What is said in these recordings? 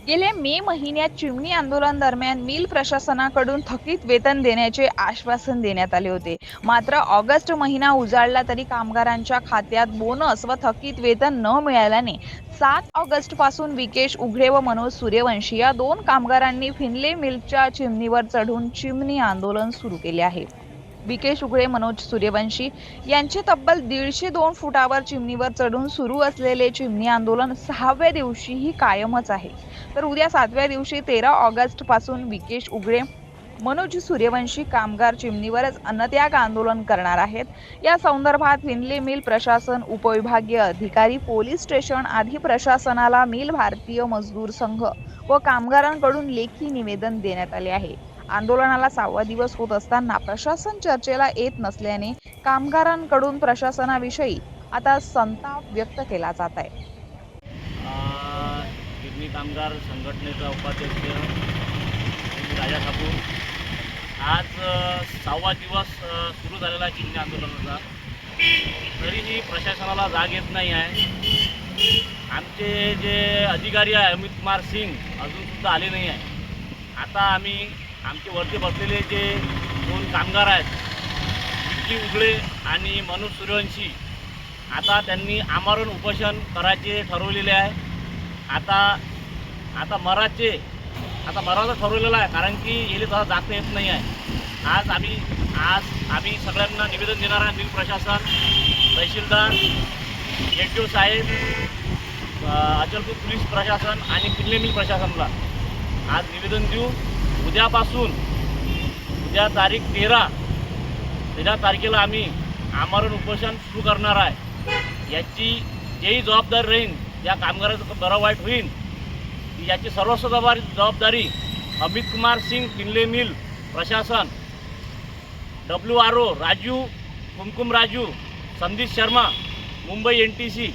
गेल्या मे महिन्यात चिमणी आंदोलन दरम्यान मिल प्रशासनाकडून थकीत वेतन देण्याचे आश्वासन देण्यात आले होते. मात्र ऑगस्ट महिना उजाडला तरी कामगारांच्या खात्यात बोनस व थकीत वेतन न मिळाल्याने 7 ऑगस्ट पासून विकेश उघडे व मनोज सूर्यवंशी या दोन कामगारांनी फिनले मिलच्या चिमणीवर चढून चिमणी आंदोलन सुरू केले आहे. विकेश उघडे, मनोज सूर्यवंशी यांचे तब्बल 152 फुटावर चिमणीवर चढून सुरू असलेले चिमणी आंदोलन 6व्या दिवशीही कायमच आहे. तर उद्या 7व्या दिवशी 13 ऑगस्ट पासून विकेश उघडे, मनोज सूर्यवंशी कामगार चिमणीवरच अन्नत्याग आंदोलन करणार आहेत. या संदर्भात फिनले मिल प्रशासन, उपविभागीय अधिकारी, पोलीस स्टेशन आदी प्रशासनाला मिल भारतीय मजदूर संघ व कामगारांकडून लेखी निवेदन देण्यात आले आहे. आंदोलनाला 6वा दिवस होत असताना प्रशासन चर्चेला येत नसल्याने कामगारांकडून प्रशासनाविषयी आता संताप व्यक्त केला जात आहे. गिरणी कामगार संघटनेचा उपाध्यक्ष राजा ठाकूर आज 6वा दिवस सुरू झालेला आहे चिमणी आंदोलनाचा. तरीही प्रशासनाला जाग येत नाही आहे. आमचे जे अधिकारी आहे अमित कुमार सिंग अजूनसुद्धा आले नाही आहे. आता आम्ही आमचे वरती बसलेले जे दोन कामगार आहेत विकी उघडे आणि मनोज सूर्यवंशी, आता त्यांनी आमरण उपोषण करायचे ठरवलेले आहे. आता मराचं ठरवलेलं आहे, कारण की याला तसा जाता येत नाही आहे. आज आम्ही सगळ्यांना निवेदन देणार आहे. मिल प्रशासन, तहसीलदार, एच.ओ. साहेब, अचलपूर पोलीस प्रशासन आणि फिनले मिल प्रशासनला आज निवेदन देऊ. उद्या तारीख 13 तारखेला आम्ही आमरण उपोषण सुरू करणार आहे. याची जेही जबाबदारी राहील, या कामगाराचं बरं वाईट होईल, याची सर्वस्व जबाबदारी अमित कुमार सिंग, फिनले मिल प्रशासन, WRO राजू, कुमकुम राजू, संदीप शर्मा, मुंबई NTC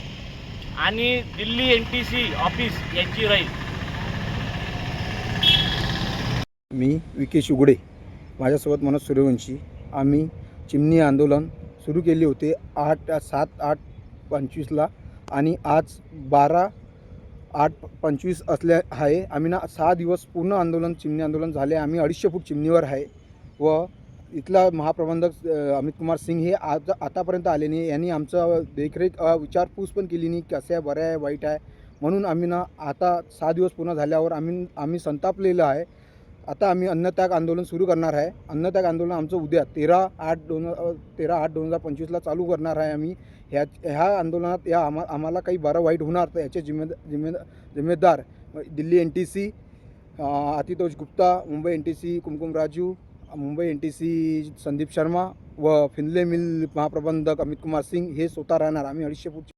आणि दिल्ली NTC ऑफिस यांची राहील. मी विकेश उघडे, माझ्यासोबत मनोज सूर्यवंशी. आम्ही चिमणी आंदोलन सुरू केले होते 7/8/25ला आणि आज 12/8/25 असल्या आहे. आम्ही 6 दिवस पूर्ण आंदोलन, चिमणी आंदोलन झाले. आम्ही 250 फूट चिमणीवर आहे व इथला महाप्रबंधक अमित कुमार सिंग हे आतापर्यंत आले नाही. यांनी आमचं देखरेख विचारपूस पण केली नाही, कसं आहे, बरं आहे, वाईट आहे. म्हणून आम्ही आता 6 दिवस पूर्ण झाल्यावर आम्ही संतापलेलं आहे. आता आम्ही अन्नत्याग आंदोलन सुरू करणार आहे. अन्नत्याग आंदोलन आमचं उद्या 13/8/2025ला चालू करणार आहे. आम्ही ह्या आंदोलनात आम्हाला काही बरं वाईट होणार तर याचे जिम्मेदार दिल्ली NTC आतितोष गुप्ता, मुंबई NTC कुमकुम राजू, मुंबई NTC संदीप शर्मा व फिनले मिल महाप्रबंधक अमित कुमार सिंग हे स्वतः राहणार. आम्ही 250 फूट